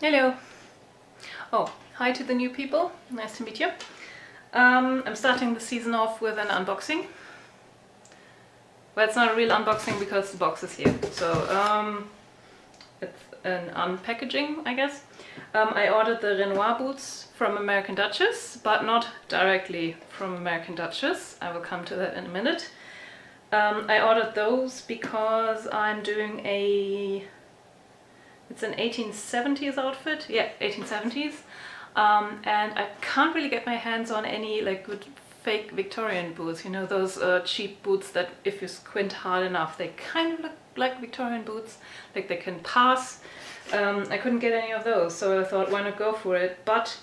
Hello. Oh, hi to the new people. Nice to meet you. I'm starting the season off with an unboxing. Well, it's not a real unboxing because the box is here. So it's an unpackaging, I guess. I ordered the Renoir boots from American Duchess, but not directly from American Duchess. I will come to that in a minute. I ordered those because I'm doing it's an 1870s outfit. Yeah, 1870s. And I can't really get my hands on any like good fake Victorian boots. You know, those cheap boots that if you squint hard enough, they kind of look like Victorian boots, like they can pass. I couldn't get any of those, so I thought, why not go for it? But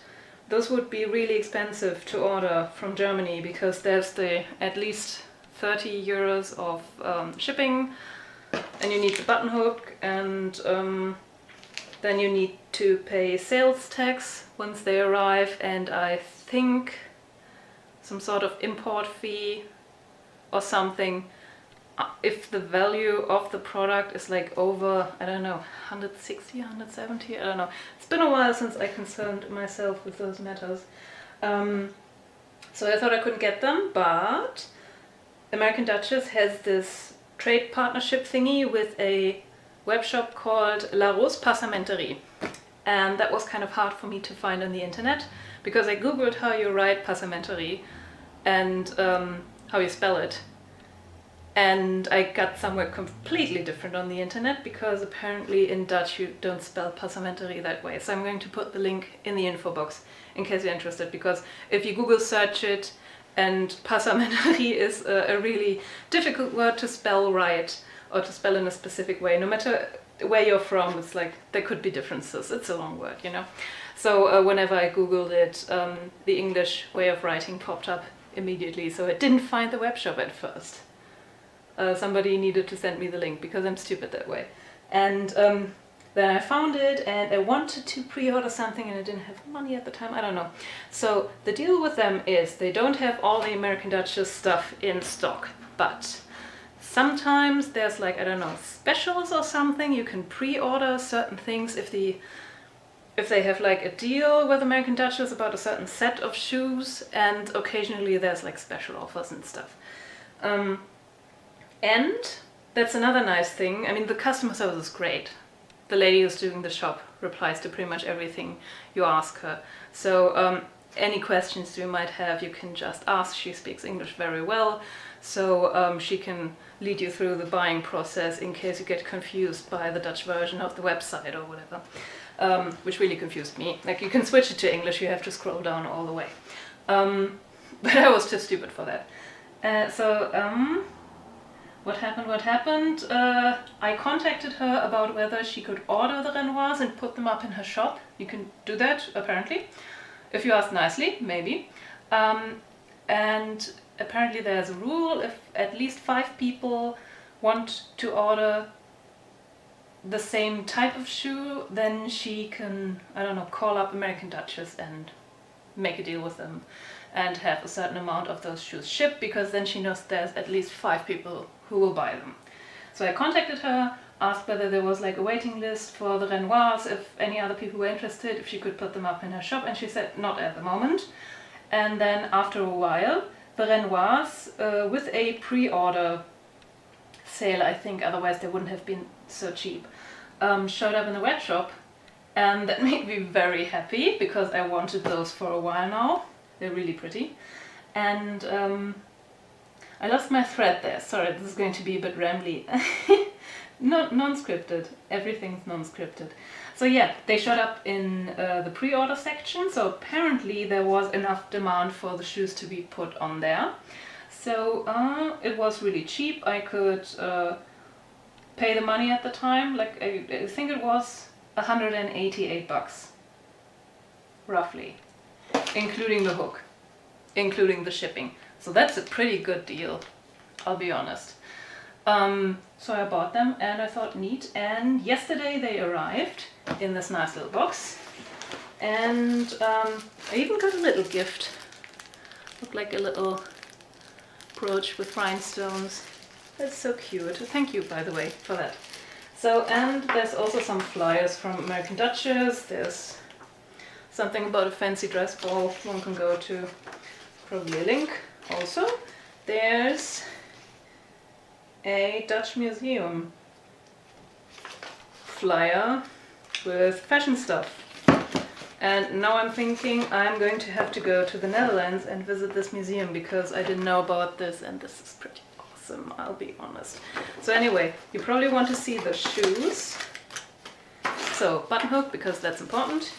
those would be really expensive to order from Germany because there's at least 30 euros of shipping, and you need the Buttonhook, and then you need to pay sales tax once they arrive, and I think some sort of import fee or something if the value of the product is like over, I don't know, 160, 170, I don't know. It's been a while since I concerned myself with those matters. So I thought I couldn't get them, but American Duchess has this trade partnership thingy with a web shop called Passementarie, and that was kind of hard for me to find on the internet because I googled how you write Passementarie and how you spell it, and I got somewhere completely different on the internet because apparently in Dutch you don't spell Passementarie that way. So I'm going to put the link in the info box in case you're interested, because if you Google search it, and Passementarie is a really difficult word to spell right, or to spell in a specific way. No matter where you're from, it's like there could be differences. It's a long word, you know. So whenever I googled it, the English way of writing popped up immediately. So I didn't find the web shop at first. Somebody needed to send me the link because I'm stupid that way. And then I found it, and I wanted to pre-order something and I didn't have money at the time, I don't know. So the deal with them is they don't have all the American Duchess stuff in stock, but sometimes there's like, I don't know, specials or something. You can pre-order certain things if they have like a deal with American Duchess about a certain set of shoes, and occasionally there's like special offers and stuff. And that's another nice thing. I mean, the customer service is great. The lady who's doing the shop replies to pretty much everything you ask her. So any questions you might have, you can just ask. She speaks English very well, so she can lead you through the buying process in case you get confused by the Dutch version of the website or whatever, which really confused me. Like, you can switch it to English, you have to scroll down all the way. But I was too stupid for that. What happened? I contacted her about whether she could order the Renoirs and put them up in her shop. You can do that, apparently. If you ask nicely, maybe. And apparently there's a rule: if at least 5 people want to order the same type of shoe, then she can, I don't know, call up American Duchess and make a deal with them and have a certain amount of those shoes shipped, because then she knows there's at least 5 people who will buy them. So I contacted her, asked whether there was like a waiting list for the Renoirs, if any other people were interested, if she could put them up in her shop, and she said not at the moment. And then after a while, the Renoirs, with a pre-order sale, I think, otherwise they wouldn't have been so cheap, showed up in the web shop, and that made me very happy because I wanted those for a while now. They're really pretty. And I lost my thread there. Sorry, this is going to be a bit rambly. Non-scripted. Everything's non-scripted. So yeah, they showed up in the pre-order section. So apparently there was enough demand for the shoes to be put on there. So it was really cheap. I could pay the money at the time. Like, I think it was 188 bucks, roughly, including the hook, including the shipping. So that's a pretty good deal, I'll be honest. So I bought them and I thought, neat. And yesterday they arrived in this nice little box. And I even got a little gift. Looked like a little brooch with rhinestones. That's so cute. Thank you, by the way, for that. So, and there's also some flyers from American Duchess. There's something about a fancy dress ball one can go to. Probably a link also. There's a Dutch museum flyer with fashion stuff. And now I'm thinking I'm going to have to go to the Netherlands and visit this museum because I didn't know about this, and this is pretty awesome, I'll be honest. So anyway, you probably want to see the shoes. So Buttonhook, because that's important.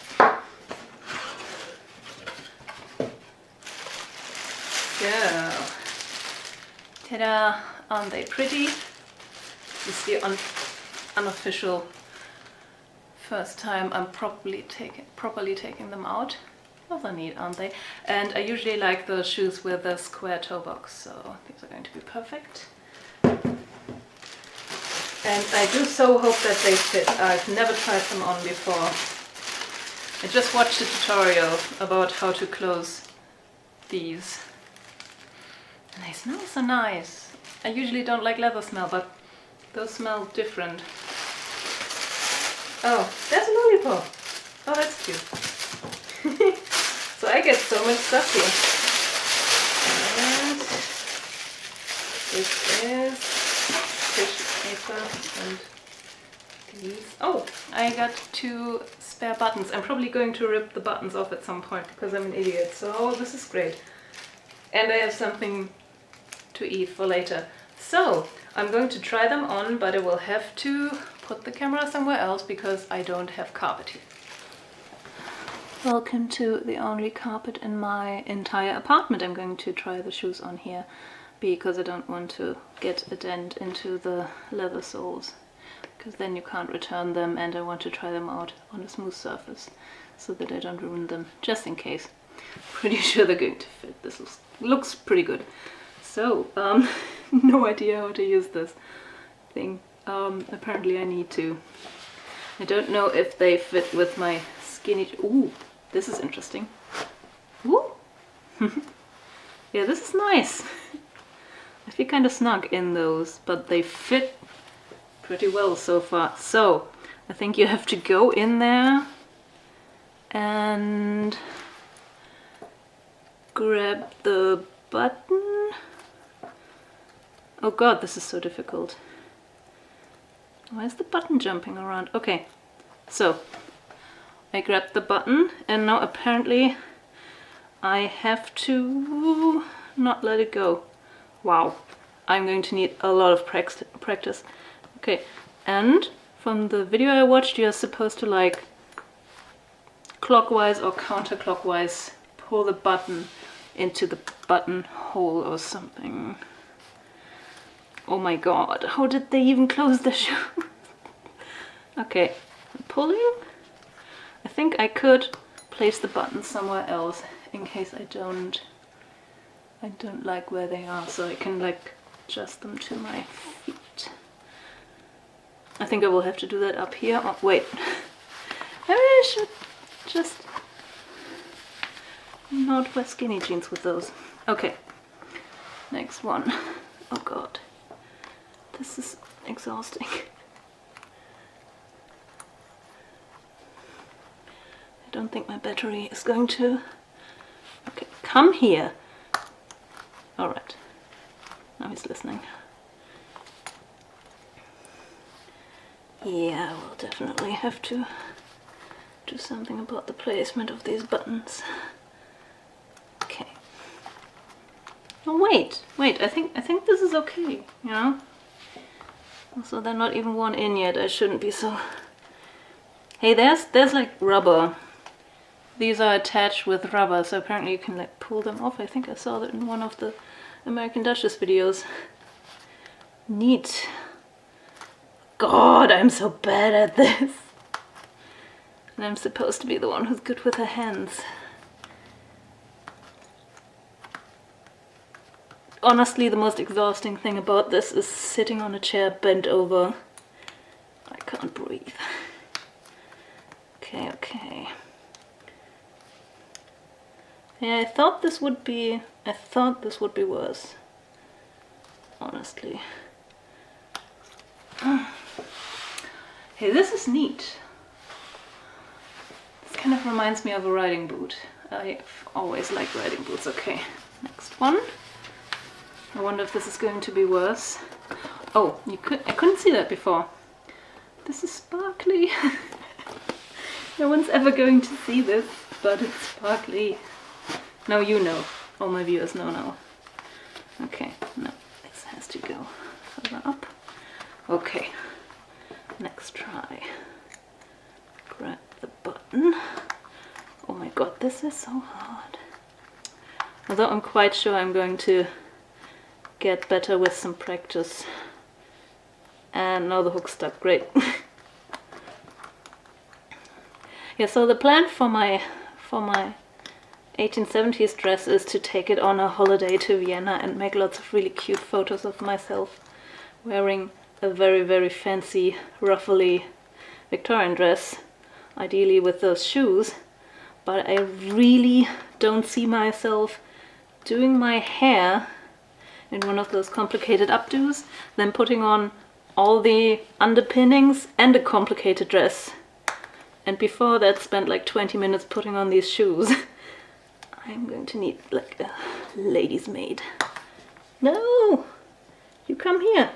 Yeah. Ta-da! Aren't they pretty? This is the unofficial first time I'm properly taking them out. Well, they're neat, aren't they? And I usually like the shoes with a square toe box, so these are going to be perfect. And I do so hope that they fit. I've never tried them on before. I just watched a tutorial about how to close these. And they smell so nice. I usually don't like leather smell, but those smell different. Oh, there's a lollipop. Oh, that's cute. So I get so much stuff here. And this is tissue paper and these. Oh, I got 2 spare buttons. I'm probably going to rip the buttons off at some point because I'm an idiot. So this is great. And I have something to eat for later. So I'm going to try them on, but I will have to put the camera somewhere else because I don't have carpet here. Welcome to the only carpet in my entire apartment. I'm going to try the shoes on here because I don't want to get a dent into the leather soles, because then you can't return them, and I want to try them out on a smooth surface so that I don't ruin them, just in case. Pretty sure they're going to fit. This looks pretty good. So, no idea how to use this thing. Apparently I need to. I don't know if they fit with my skinny... Ooh, this is interesting. Ooh! Yeah, this is nice. I feel kind of snug in those, but they fit pretty well so far. So, I think you have to go in there and grab the button. Oh god, this is so difficult. Why is the button jumping around? Okay, so I grabbed the button and now apparently I have to not let it go. Wow, I'm going to need a lot of practice. Okay, and from the video I watched, you're supposed to like clockwise or counterclockwise pull the button into the buttonhole or something. Oh my god, how did they even close the shoe? Okay, pulling. I think I could place the buttons somewhere else in case I don't like where they are, so I can like adjust them to my feet. I think I will have to do that up here. Oh, wait. Maybe I should just not wear skinny jeans with those. Okay, next one. Oh god. This is exhausting. I don't think my battery is going to... Okay, come here. Alright. Now he's listening. Yeah, we'll definitely have to do something about the placement of these buttons. Okay. Oh wait, I think this is okay, you know? Also, they're not even one in yet. I shouldn't be so... Hey, there's like rubber. These are attached with rubber, so apparently you can like pull them off. I think I saw that in one of the American Duchess videos. Neat. God, I'm so bad at this. And I'm supposed to be the one who's good with her hands. Honestly, the most exhausting thing about this is sitting on a chair bent over. I can't breathe. Okay. Yeah, I thought this would be worse. Honestly. Hey, this is neat. This kind of reminds me of a riding boot. I've always liked riding boots. Okay, next one. I wonder if this is going to be worse. Oh, I couldn't see that before. This is sparkly. No one's ever going to see this, but it's sparkly. Now you know. All my viewers know now. Okay, no, this has to go further up. Okay, next try. Grab the button. Oh my god, this is so hard. Although I'm quite sure I'm going to get better with some practice. And now the hook's stuck. Great. Yeah, so the plan for my 1870s dress is to take it on a holiday to Vienna and make lots of really cute photos of myself wearing a very, very fancy, ruffly Victorian dress, ideally with those shoes. But I really don't see myself doing my hair in one of those complicated updos, then putting on all the underpinnings and a complicated dress. And before that spent like 20 minutes putting on these shoes. I'm going to need like a lady's maid. No! You come here!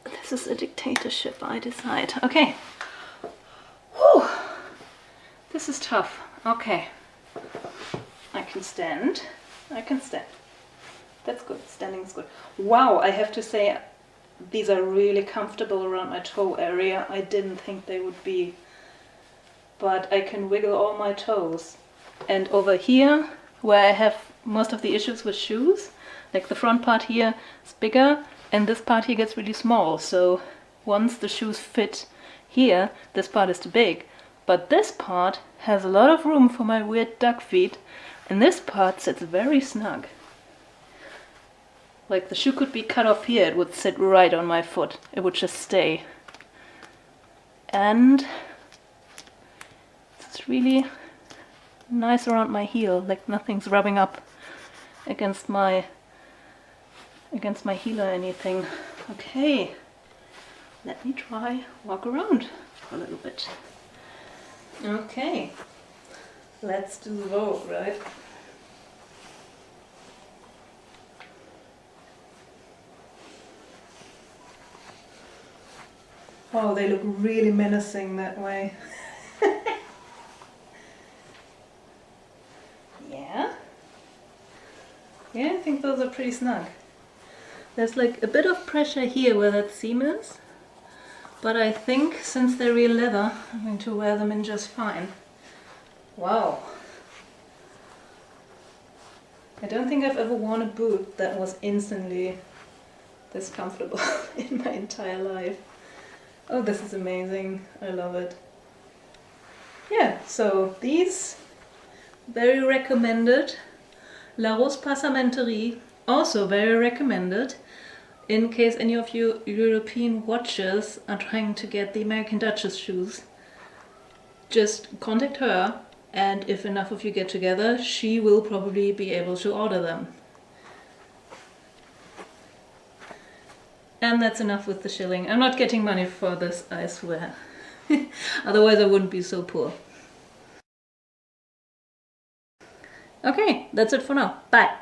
This is a dictatorship, I decide. Okay. Whew. This is tough. Okay. I can stand. I can stand. That's good. Standing is good. Wow, I have to say these are really comfortable around my toe area. I didn't think they would be. But I can wiggle all my toes. And over here, where I have most of the issues with shoes, like the front part here is bigger and this part here gets really small. So once the shoes fit here, this part is too big. But this part has a lot of room for my weird duck feet, and this part sits very snug. Like the shoe could be cut off here, it would sit right on my foot. It would just stay. And it's really nice around my heel, like nothing's rubbing up against my heel or anything. Okay, let me try walk around for a little bit. Okay, let's do the Vogue, right? Oh, they look really menacing that way. Yeah, I think those are pretty snug. There's like a bit of pressure here where that seam is, but I think since they're real leather, I'm going to wear them in just fine. Wow. I don't think I've ever worn a boot that was instantly this comfortable in my entire life. Oh, this is amazing. I love it. Yeah, so these, very recommended. La Rose Passementarie, also very recommended. In case any of you European watchers are trying to get the American Duchess shoes, just contact her, and if enough of you get together, she will probably be able to order them. And that's enough with the shilling. I'm not getting money for this, I swear. Otherwise I wouldn't be so poor. Okay, that's it for now. Bye!